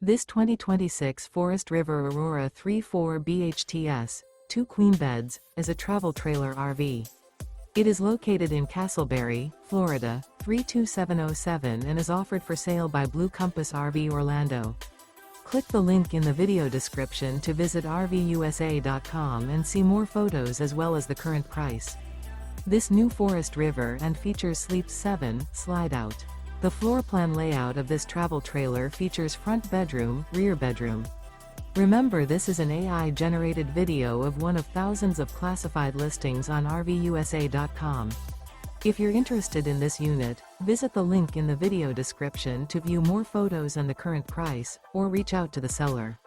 This 2026 Forest River Aurora 3/4 BHTS, 2 queen beds, is a travel trailer RV. It is located in Casselberry, Florida, 32707 and is offered for sale by Blue Compass RV Orlando. Click the link in the video description to visit RVUSA.com and see more photos as well as the current price. This new Forest River and features Sleep 7, Slideout. The floor plan layout of this travel trailer features front bedroom, rear bedroom. Remember, this is an AI-generated video of one of thousands of classified listings on RVUSA.com. If you're interested in this unit, visit the link in the video description to view more photos and the current price, or reach out to the seller.